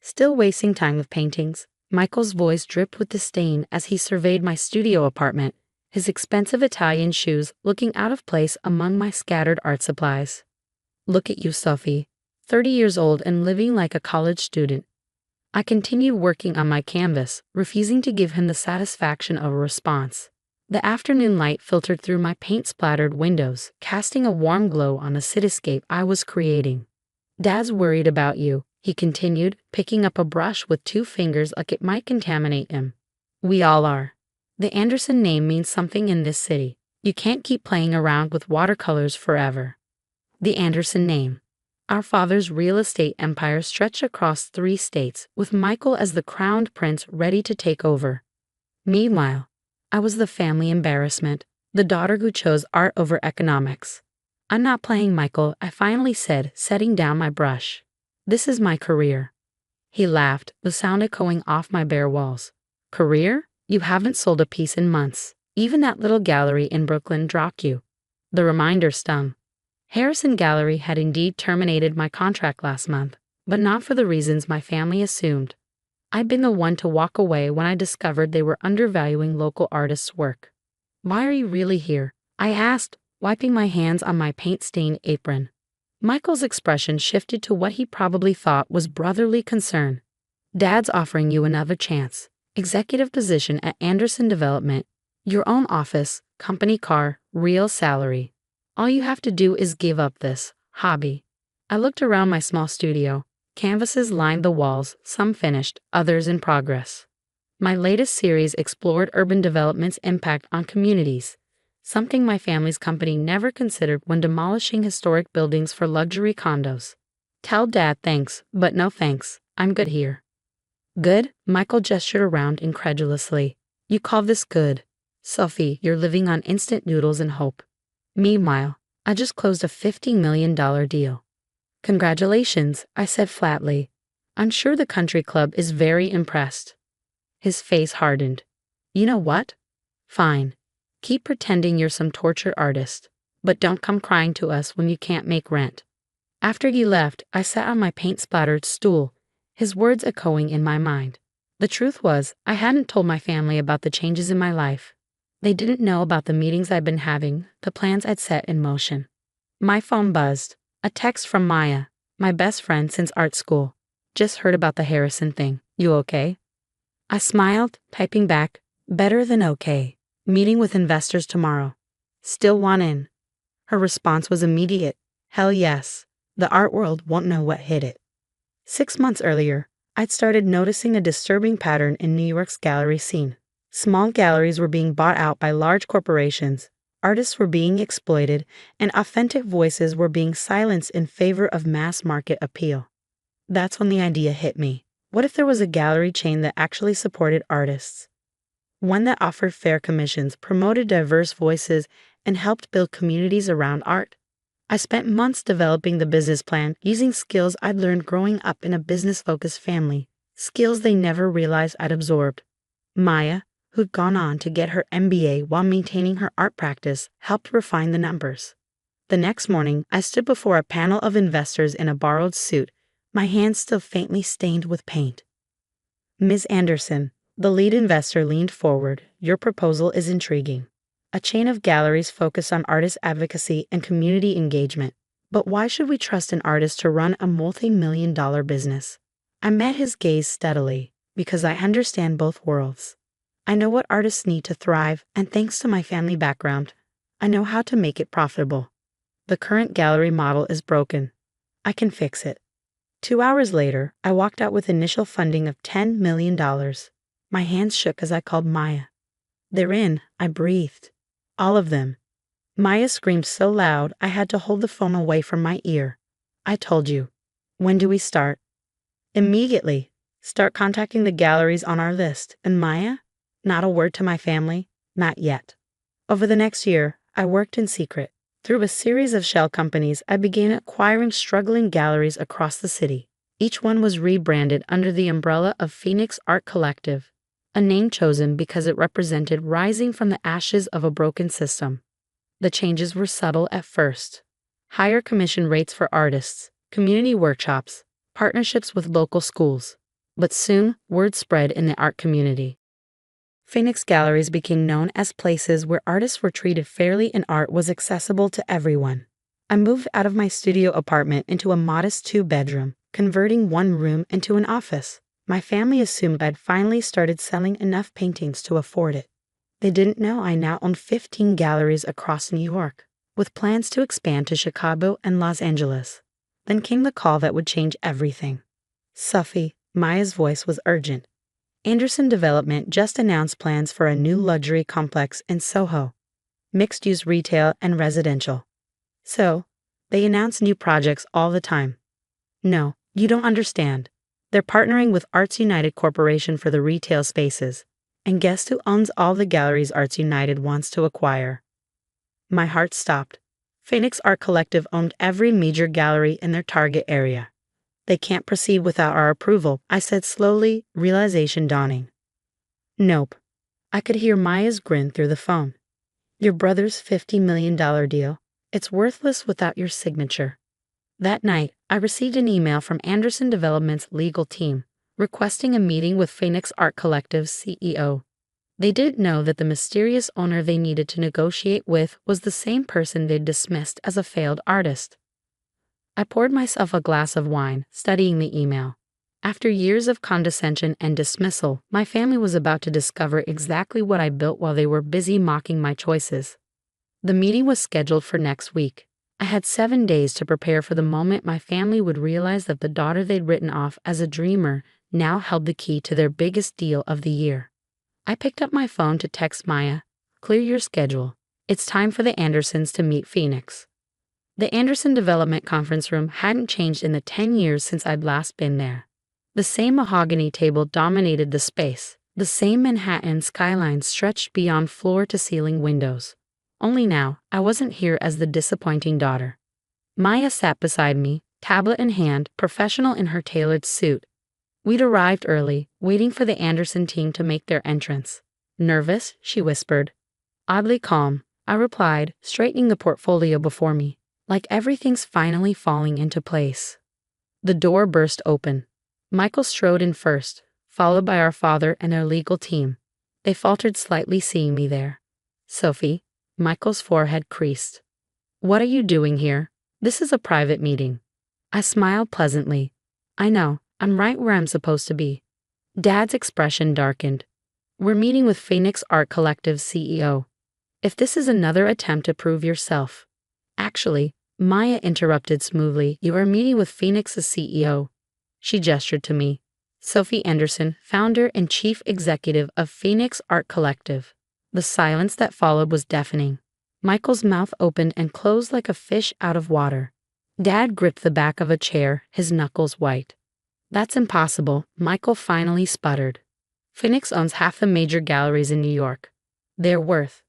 Still wasting time with paintings? Michael's voice dripped with disdain as he surveyed my studio apartment, his expensive Italian shoes looking out of place among my scattered art supplies. Look at you, Sophie, 30 years old and living like a college student. I continued working on my canvas, refusing to give him the satisfaction of a response. The afternoon light filtered through my paint-splattered windows, casting a warm glow on the cityscape I was creating. Dad's worried about you, he continued, picking up a brush with 2 fingers like it might contaminate him. We all are. The Anderson name means something in this city. You can't keep playing around with watercolors forever. The Anderson name. Our father's real estate empire stretched across 3 states, with Michael as the crowned prince ready to take over. Meanwhile, I was the family embarrassment, the daughter who chose art over economics. I'm not playing, Michael, I finally said, setting down my brush. This is my career. He laughed, the sound echoing off my bare walls. Career? You haven't sold a piece in months. Even that little gallery in Brooklyn dropped you. The reminder stung. Harrison Gallery had indeed terminated my contract last month, but not for the reasons my family assumed. I'd been the one to walk away when I discovered they were undervaluing local artists' work. Why are you really here? I asked, wiping my hands on my paint-stained apron. Michael's expression shifted to what he probably thought was brotherly concern. Dad's offering you another chance. Executive position at Anderson Development, your own office, company car, real salary. All you have to do is give up this hobby. I looked around my small studio. Canvases lined the walls, some finished, others in progress. My latest series explored urban development's impact on communities, something my family's company never considered when demolishing historic buildings for luxury condos. Tell Dad thanks, but no thanks. I'm good here. Good? Michael gestured around incredulously. You call this good? Sophie, you're living on instant noodles and hope. Meanwhile, I just closed a $50 million deal. Congratulations, I said flatly. I'm sure the country club is very impressed. His face hardened. You know what? Fine. Keep pretending you're some tortured artist, but don't come crying to us when you can't make rent. After he left, I sat on my paint-splattered stool, his words echoing in my mind. The truth was, I hadn't told my family about the changes in my life. They didn't know about the meetings I'd been having, the plans I'd set in motion. My phone buzzed. A text from Maya, my best friend since art school. Just heard about the Harrison thing. You okay? I smiled, typing back, better than okay. Meeting with investors tomorrow. Still want in. Her response was immediate. Hell yes. The art world won't know what hit it. 6 months earlier, I'd started noticing a disturbing pattern in New York's gallery scene. Small galleries were being bought out by large corporations. Artists were being exploited, and authentic voices were being silenced in favor of mass-market appeal. That's when the idea hit me. What if there was a gallery chain that actually supported artists? One that offered fair commissions, promoted diverse voices, and helped build communities around art? I spent months developing the business plan, using skills I'd learned growing up in a business-focused family, skills they never realized I'd absorbed. Maya, who'd gone on to get her MBA while maintaining her art practice, helped refine the numbers. The next morning, I stood before a panel of investors in a borrowed suit, my hands still faintly stained with paint. Ms. Anderson, the lead investor, leaned forward. Your proposal is intriguing. A chain of galleries focused on artist advocacy and community engagement. But why should we trust an artist to run a multi-million-dollar business? I met his gaze steadily, because I understand both worlds. I know what artists need to thrive, and thanks to my family background, I know how to make it profitable. The current gallery model is broken. I can fix it. 2 hours later, I walked out with initial funding of $10 million. My hands shook as I called Maya. They're in, I breathed. All of them. Maya screamed so loud I had to hold the phone away from my ear. I told you. When do we start? Immediately. Start contacting the galleries on our list. And Maya? Not a word to my family, not yet. Over the next year, I worked in secret. Through a series of shell companies, I began acquiring struggling galleries across the city. Each one was rebranded under the umbrella of Phoenix Art Collective, a name chosen because it represented rising from the ashes of a broken system. The changes were subtle at first. Higher commission rates for artists, community workshops, partnerships with local schools. But soon, word spread in the art community. Phoenix galleries became known as places where artists were treated fairly and art was accessible to everyone. I moved out of my studio apartment into a modest 2-bedroom, converting one room into an office. My family assumed I'd finally started selling enough paintings to afford it. They didn't know I now owned 15 galleries across New York, with plans to expand to Chicago and Los Angeles. Then came the call that would change everything. Sophie, Maya's voice was urgent. Anderson Development just announced plans for a new luxury complex in Soho, mixed-use retail and residential. So, they announce new projects all the time. No, you don't understand. They're partnering with Arts United Corporation for the retail spaces. And guess who owns all the galleries Arts United wants to acquire? My heart stopped. Phoenix Art Collective owned every major gallery in their target area. They can't proceed without our approval, I said slowly, realization dawning. Nope. I could hear Maya's grin through the phone. Your brother's $50 million deal. It's worthless without your signature. That night, I received an email from Anderson Development's legal team, requesting a meeting with Phoenix Art Collective's CEO. They didn't know that the mysterious owner they needed to negotiate with was the same person they'd dismissed as a failed artist. I poured myself a glass of wine, studying the email. After years of condescension and dismissal, my family was about to discover exactly what I built while they were busy mocking my choices. The meeting was scheduled for next week. I had 7 days to prepare for the moment my family would realize that the daughter they'd written off as a dreamer now held the key to their biggest deal of the year. I picked up my phone to text Maya, "Clear your schedule. It's time for the Andersons to meet Phoenix." The Anderson Development Conference Room hadn't changed in the 10 years since I'd last been there. The same mahogany table dominated the space. The same Manhattan skyline stretched beyond floor-to-ceiling windows. Only now, I wasn't here as the disappointing daughter. Maya sat beside me, tablet in hand, professional in her tailored suit. We'd arrived early, waiting for the Anderson team to make their entrance. "Nervous?" she whispered. "Oddly calm," I replied, straightening the portfolio before me. Like everything's finally falling into place. The door burst open. Michael strode in first, followed by our father and their legal team. They faltered slightly seeing me there. "Sophie," Michael's forehead creased. "What are you doing here? This is a private meeting." I smiled pleasantly. "I know, I'm right where I'm supposed to be." Dad's expression darkened. "We're meeting with Phoenix Art Collective's CEO. If this is another attempt to prove yourself." "Actually," Maya interrupted smoothly, "you are meeting with Phoenix's CEO." She gestured to me. "Sophie Anderson, founder and chief executive of Phoenix Art Collective." The silence that followed was deafening. Michael's mouth opened and closed like a fish out of water. Dad gripped the back of a chair, his knuckles white. "That's impossible," Michael finally sputtered. "Phoenix owns half the major galleries in New York. They're worth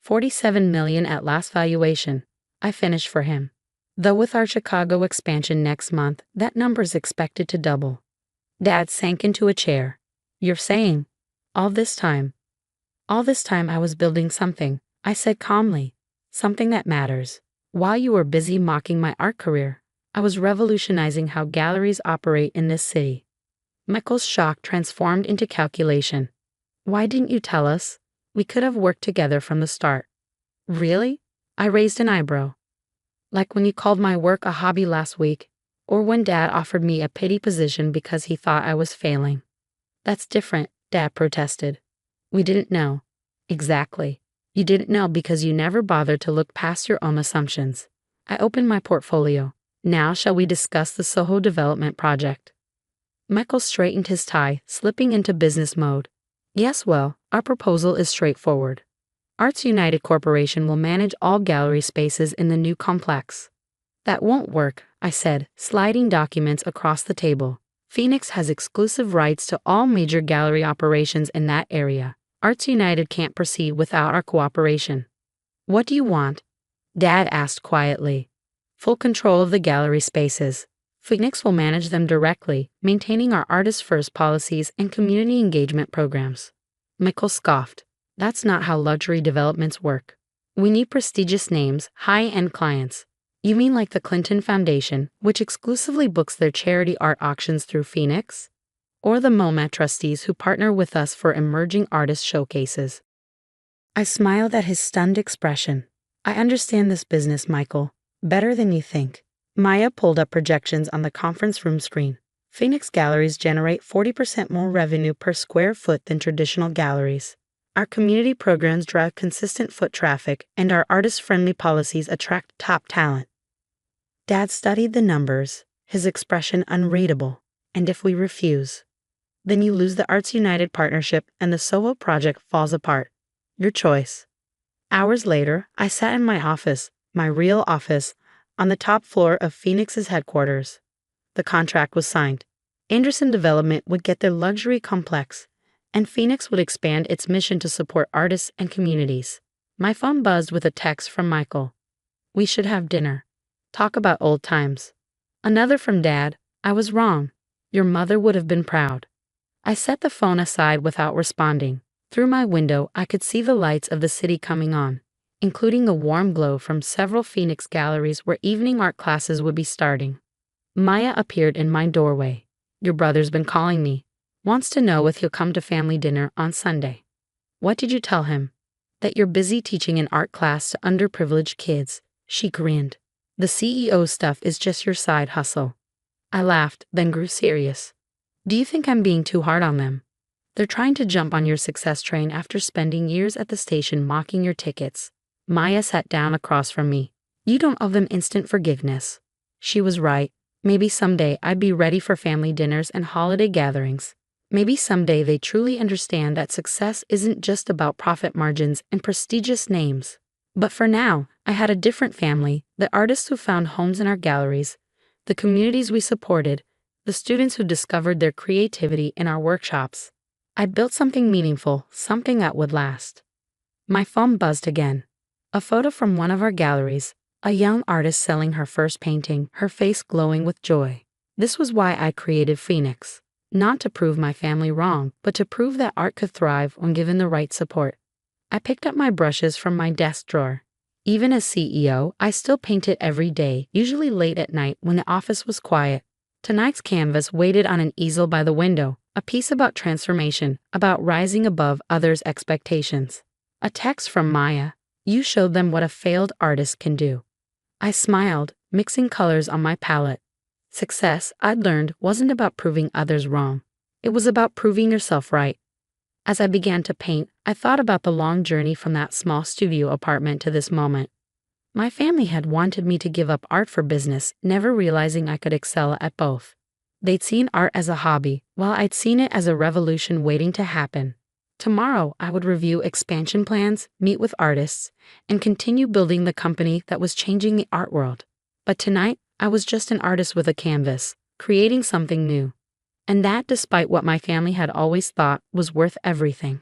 $47 million at last valuation." I finished for him. "Though with our Chicago expansion next month, that number's expected to double." Dad sank into a chair. "You're saying, all this time?" "All this time I was building something," I said calmly. "Something that matters. While you were busy mocking my art career, I was revolutionizing how galleries operate in this city." Michael's shock transformed into calculation. "Why didn't you tell us? We could have worked together from the start." "Really?" I raised an eyebrow. "Like when you called my work a hobby last week, or when Dad offered me a pity position because he thought I was failing." "That's different," Dad protested. "We didn't know." "Exactly. You didn't know because you never bothered to look past your own assumptions." I opened my portfolio. "Now shall we discuss the Soho development project?" Michael straightened his tie, slipping into business mode. "Yes, well, our proposal is straightforward. Arts United Corporation will manage all gallery spaces in the new complex." "That won't work," I said, sliding documents across the table. "Phoenix has exclusive rights to all major gallery operations in that area. Arts United can't proceed without our cooperation." "What do you want?" Dad asked quietly. "Full control of the gallery spaces. Phoenix will manage them directly, maintaining our artist-first policies and community engagement programs." Michael scoffed. "That's not how luxury developments work. We need prestigious names, high-end clients." "You mean like the Clinton Foundation, which exclusively books their charity art auctions through Phoenix? or the MoMA trustees who partner with us for emerging artist showcases. I smiled at his stunned expression. I understand this business, Michael, better than you think. Maya pulled up projections on the conference room screen. Phoenix galleries generate 40% more revenue per square foot than traditional galleries. Our community programs drive consistent foot traffic, and our artist-friendly policies attract top talent. Dad studied the numbers, his expression unreadable. And if we refuse, then you lose the Arts United partnership and the Soho project falls apart. Your choice. Hours later, I sat in my office, my real office, on the top floor of Phoenix's headquarters. The contract was signed. Anderson Development would get their luxury complex, and Phoenix would expand its mission to support artists and communities. My phone buzzed with a text from Michael. We should have dinner. Talk about old times. Another from Dad. I was wrong. Your mother would have been proud. I set the phone aside without responding. Through my window, I could see the lights of the city coming on, including a warm glow from several Phoenix galleries where evening art classes would be starting. Maya appeared in my doorway. Your brother's been calling me. Wants to know if he'll come to family dinner on Sunday. What did you tell him? That you're busy teaching an art class to underprivileged kids. She grinned. The CEO stuff is just your side hustle. I laughed, then grew serious. Do you think I'm being too hard on them? They're trying to jump on your success train after spending years at the station mocking your tickets. Maya sat down across from me. You don't owe them instant forgiveness. She was right. Maybe someday I'd be ready for family dinners and holiday gatherings. Maybe someday they truly understand that success isn't just about profit margins and prestigious names. But for now, I had a different family, the artists who found homes in our galleries, the communities we supported, the students who discovered their creativity in our workshops. I built something meaningful, something that would last. My phone buzzed again. A photo from one of our galleries, a young artist selling her first painting, her face glowing with joy. This was why I created Phoenix. Not to prove my family wrong, but to prove that art could thrive when given the right support. I picked up my brushes from my desk drawer. Even as CEO, I still painted every day, usually late at night when the office was quiet. Tonight's canvas waited on an easel by the window, a piece about transformation, about rising above others' expectations. A text from Maya. You showed them what a failed artist can do. I smiled, mixing colors on my palette. Success, I'd learned, wasn't about proving others wrong. It was about proving yourself right. As I began to paint, I thought about the long journey from that small studio apartment to this moment. My family had wanted me to give up art for business, never realizing I could excel at both. They'd seen art as a hobby, while I'd seen it as a revolution waiting to happen. Tomorrow, I would review expansion plans, meet with artists, and continue building the company that was changing the art world. But tonight, I was just an artist with a canvas, creating something new. And that despite what my family had always thought was worth everything.